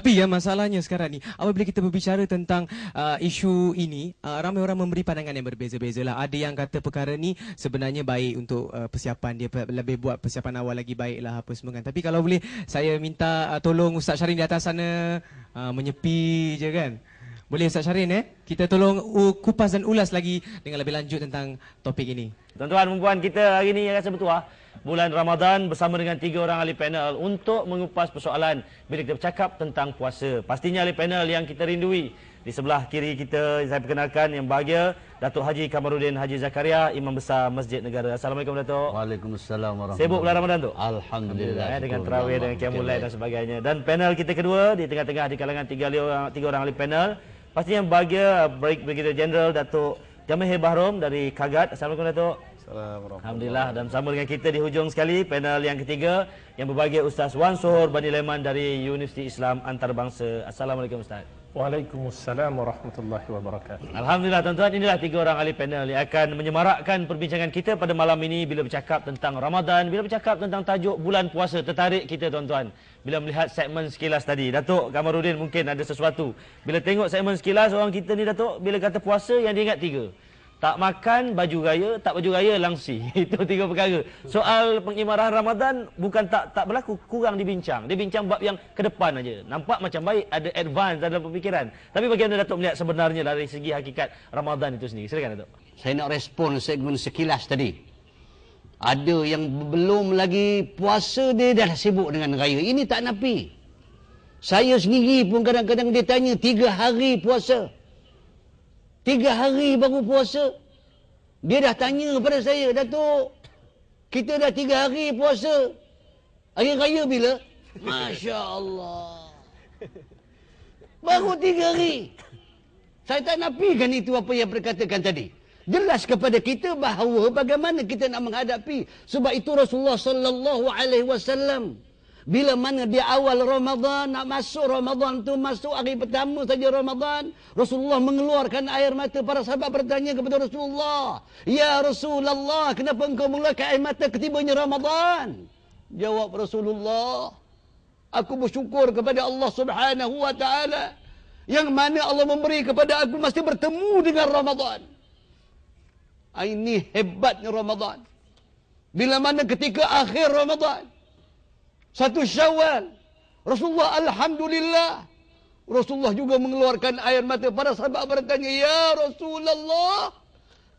Tapi ya masalahnya sekarang ni, apabila kita berbicara tentang isu ini, ramai orang memberi pandangan yang berbeza-beza lah. Ada yang kata perkara ni sebenarnya baik untuk persiapan dia, lebih buat persiapan awal lagi baik lah apa semua kan. Tapi kalau boleh saya minta tolong Ustaz Syarin di atas sana menyepi je kan. Boleh Ustaz Syarin kita tolong kupas dan ulas lagi dengan lebih lanjut tentang topik ini. Tuan-tuan dan puan, kita hari ini rasa bertuah bulan Ramadan bersama dengan 3 orang ahli panel untuk mengupas persoalan bila kita bercakap tentang puasa. Pastinya ahli panel yang kita rindui. Di sebelah kiri kita saya perkenalkan yang bahagia Datuk Haji Kamarudin Haji Zakaria, Imam Besar Masjid Negara. Assalamualaikum Datuk. Waalaikumsalam warahmatullahi wabarakatuh. Sibuk bulan Ramadan tu? Alhamdulillah. Dengan tarawih, dengan qiyamul lail dan sebagainya. Dan panel kita kedua di tengah-tengah di kalangan 3 orang ahli panel. Pastinya yang bahagia Brigadier General Datuk Jamahir Bahrom dari Kagat. Assalamualaikum Datuk. Alhamdulillah. Dan bersama dengan kita di hujung sekali panel yang ketiga yang berbahagia Ustaz Wan Sohor Bani Leman dari Universiti Islam Antarabangsa. Assalamualaikum Ustaz. Waalaikumsalam warahmatullahi wabarakatuh. Alhamdulillah tuan-tuan, inilah 3 orang ahli panel yang akan menyemarakkan perbincangan kita pada malam ini bila bercakap tentang Ramadan, bila bercakap tentang tajuk bulan puasa. Tertarik kita tuan-tuan bila melihat segmen sekilas tadi. Datuk Kamarudin mungkin ada sesuatu. Bila tengok segmen sekilas orang kita ni Datuk, bila kata puasa yang dia ingat 3. Tak makan, baju raya, tak baju raya, langsi. Itu 3 perkara. Soal pengimarahan Ramadan bukan tak berlaku, kurang dibincang. Dia bincang bab yang ke depan aja. Nampak macam baik, ada advance dalam pemikiran. Tapi bagaimana Datuk melihat sebenarnya dari segi hakikat Ramadan itu sendiri? Silakan Datuk. Saya nak respon segmen sekilas tadi. Ada yang belum lagi puasa dia dah sibuk dengan raya. Ini tak napi. Saya sendiri pun kadang-kadang dia tanya 3 hari puasa. 3 hari baru puasa. Dia dah tanya kepada saya, Datuk, kita dah 3 hari puasa. Hari raya bila? Masya Allah. Baru 3 hari. Saya tak nafikan itu apa yang berkatakan tadi. Jelas kepada kita bahawa bagaimana kita nak menghadapi. Sebab itu Rasulullah sallallahu alaihi wasallam bila mana di awal Ramadan, nak masuk Ramadan tu, masuk hari pertama saja Ramadan, Rasulullah mengeluarkan air mata. Para sahabat bertanya kepada Rasulullah, "Ya Rasulullah, kenapa engkau mengeluarkan air mata ketibanya Ramadan?" Jawab Rasulullah, "Aku bersyukur kepada Allah Subhanahu wa taala yang mana Allah memberi kepada aku mesti bertemu dengan Ramadan." Ini hebatnya Ramadan. Bila mana ketika akhir Ramadan, 1 Syawal, Rasulullah alhamdulillah, Rasulullah juga mengeluarkan air mata. Para sahabat bertanya, "Ya Rasulullah,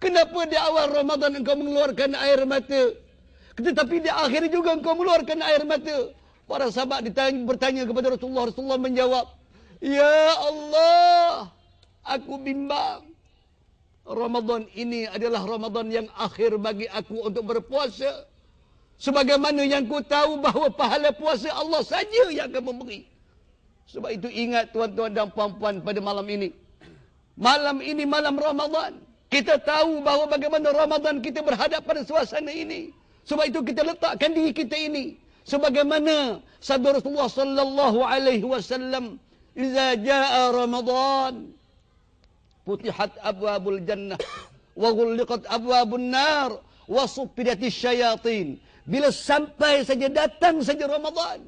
kenapa di awal Ramadan engkau mengeluarkan air mata, tetapi di akhir juga engkau mengeluarkan air mata?" Para sahabat bertanya kepada Rasulullah. Rasulullah menjawab, "Ya Allah, aku bimbang. Ramadan ini adalah Ramadan yang akhir bagi aku untuk berpuasa. Sebagaimana yang ku tahu bahawa pahala puasa Allah saja yang akan memberi." Sebab itu ingat tuan-tuan dan puan-puan, pada malam ini. Malam ini malam Ramadan. Kita tahu bahawa bagaimana Ramadan kita berhadap pada suasana ini. Sebab itu kita letakkan diri kita ini. Sebagaimana sabda Rasulullah sallallahu alaihi wasallam, "Idza jaa Ramadan, futihat abwabul jannah wa ghulliqat abwabun nar wa suffidatis syayatin." Bila sampai saja, datang saja Ramadan,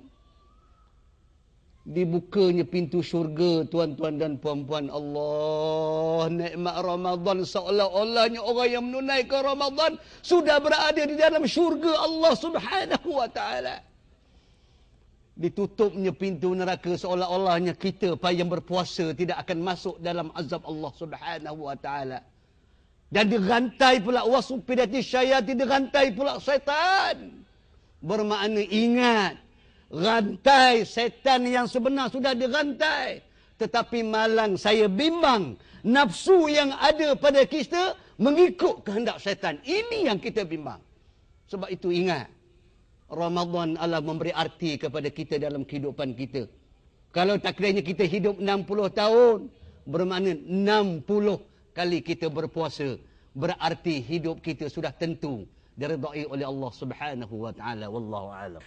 dibukanya pintu syurga tuan-tuan dan puan-puan. Allah, nikmat Ramadan, seolah-olahnya orang yang menunaikan Ramadan sudah berada di dalam syurga Allah Subhanahu wa taala. Ditutupnya pintu neraka, seolah-olahnya kita yang berpuasa tidak akan masuk dalam azab Allah Subhanahu wa taala. Dan dirantai pula wasufidati syayatin, dirantai pula setan. Bermakna ingat, rantai setan yang sebenar sudah dirantai. Tetapi malang saya bimbang, nafsu yang ada pada kita mengikut kehendak setan. Ini yang kita bimbang. Sebab itu ingat, Ramadan Allah memberi arti kepada kita dalam kehidupan kita. Kalau takdirnya kita hidup 60 tahun, bermakna 60 kali kita berpuasa, berarti hidup kita sudah tentu diridai oleh Allah Subhanahu wa taala. Wallahu a'lam.